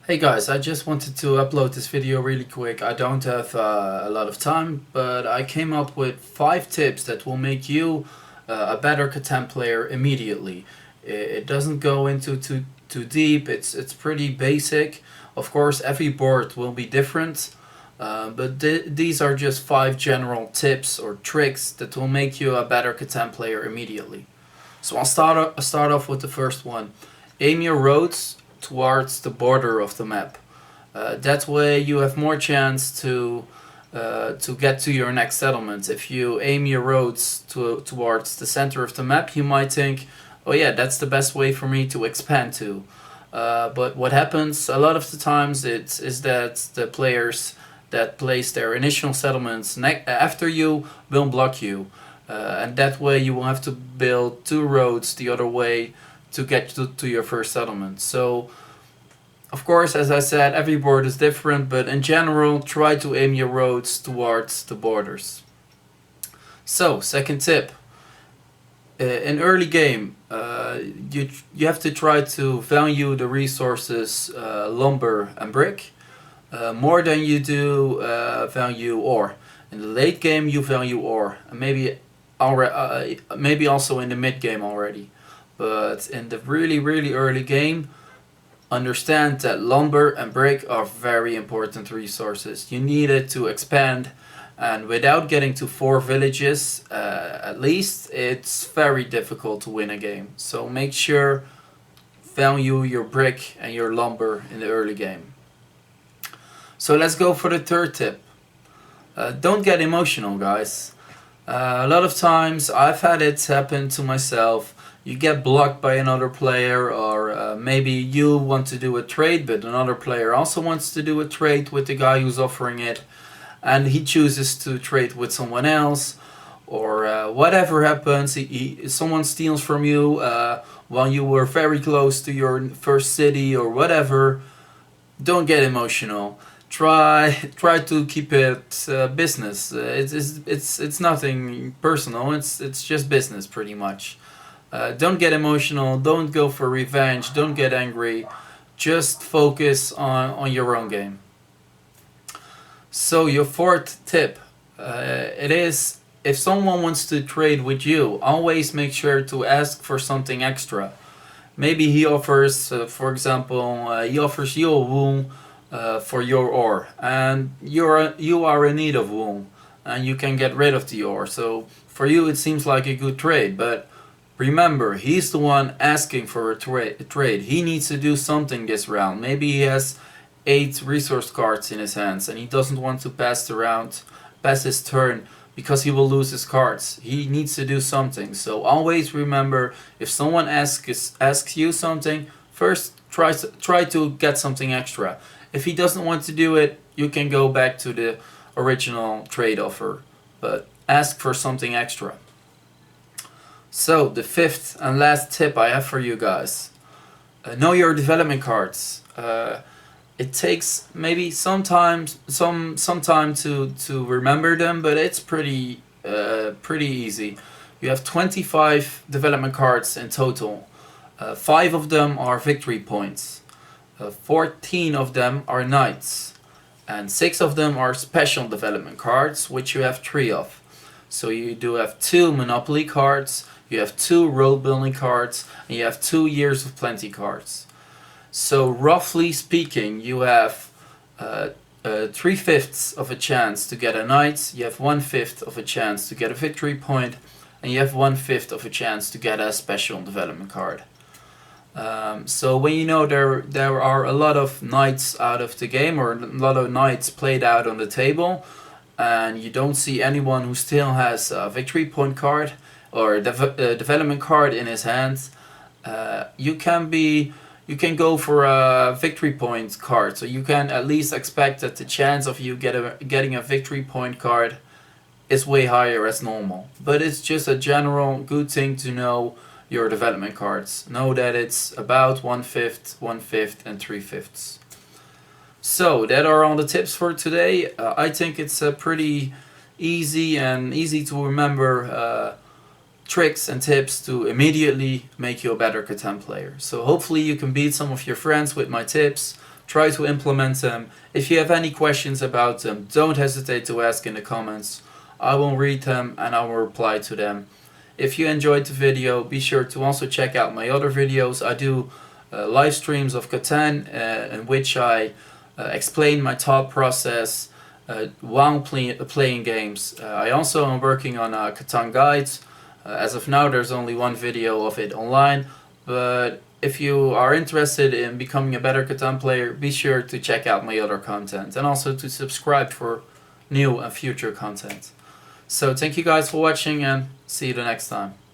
Hey guys, I just wanted to upload this video really quick. I don't have a lot of time, but I came up with 5 tips that will make you a better Catan player immediately. It doesn't go into too deep, it's pretty basic. Of course, every board will be different, but these are just 5 general tips or tricks that will make you a better Catan player immediately. So I'll start off with the first one. Aim your roads towards the border of the map. That way you have more chance to get to your next settlement. If you aim your roads towards the center of the map, you might think, oh yeah, that's the best way for me to expand to. But what happens a lot of the times is that the players that place their initial settlements after you will block you. And that way you will have to build 2 roads the other way to get to your first settlement. So, of course, as I said, every board is different, but in general, try to aim your roads towards the borders. So, second tip. In early game, you have to try to value the resources lumber and brick more than you do value ore. In the late game, you value ore, and maybe also in the mid game already. But in the really early game, understand that lumber and brick are very important resources. You need it to expand, and without getting to 4 villages at least, it's very difficult to win a game. So make sure value your brick and your lumber in the early game. So let's go for the third tip. Don't get emotional, guys. A lot of times I've had it happen to myself. You get blocked by another player, or maybe you want to do a trade but another player also wants to do a trade with the guy who's offering it, and he chooses to trade with someone else, or whatever happens, someone steals from you while you were very close to your first city or whatever. Don't get emotional. Try to keep it business. It's nothing personal. It's just business pretty much. Don't get emotional. Don't go for revenge. Don't get angry. Just focus on your own game. So your fourth tip, it is, if someone wants to trade with you, always make sure to ask for something extra. Maybe he offers, for example, he offers you a wool for your ore, and you are in need of wool, and you can get rid of the ore. So for you, it seems like a good trade, but remember, he's the one asking for a trade. He needs to do something this round. Maybe he has 8 resource cards in his hands, and he doesn't want to pass his turn, because he will lose his cards. He needs to do something. So always remember, if someone asks you something, first try to get something extra. If he doesn't want to do it, you can go back to the original trade offer, but ask for something extra. So the fifth and last tip I have for you guys: know your development cards. It takes maybe some time to remember them, but it's pretty easy. You have 25 development cards in total. 5 of them are victory points. 14 of them are knights, and 6 of them are special development cards, which you have 3 of. So you do have 2 monopoly cards, you have 2 road building cards, and you have 2 years of plenty cards. So roughly speaking, you have 3/5 of a chance to get a knight, you have 1/5 of a chance to get a victory point, and you have 1/5 of a chance to get a special development card. So when you know there are a lot of knights out of the game, or a lot of knights played out on the table, and you don't see anyone who still has a victory point card or a development card in his hands, you can go for a victory point card. So you can at least expect that the chance of you getting a victory point card is way higher as normal. But it's just a general good thing to know your development cards. Know that it's about 1/5, 1/5, and 3/5. So that are all the tips for today. I think it's a pretty easy to remember tricks and tips to immediately make you a better Catan player. So hopefully you can beat some of your friends with my tips. try to implement them. If you have any questions about them, don't hesitate to ask in the comments. I will read them and I will reply to them. If you enjoyed the video, be sure to also check out my other videos. I do live streams of Catan in which I explain my thought process while playing games. I also am working on Catan guides. As of now, there's only one video of it online, but if you are interested in becoming a better Catan player, be sure to check out my other content and also to subscribe for new and future content. So thank you guys for watching and see you the next time.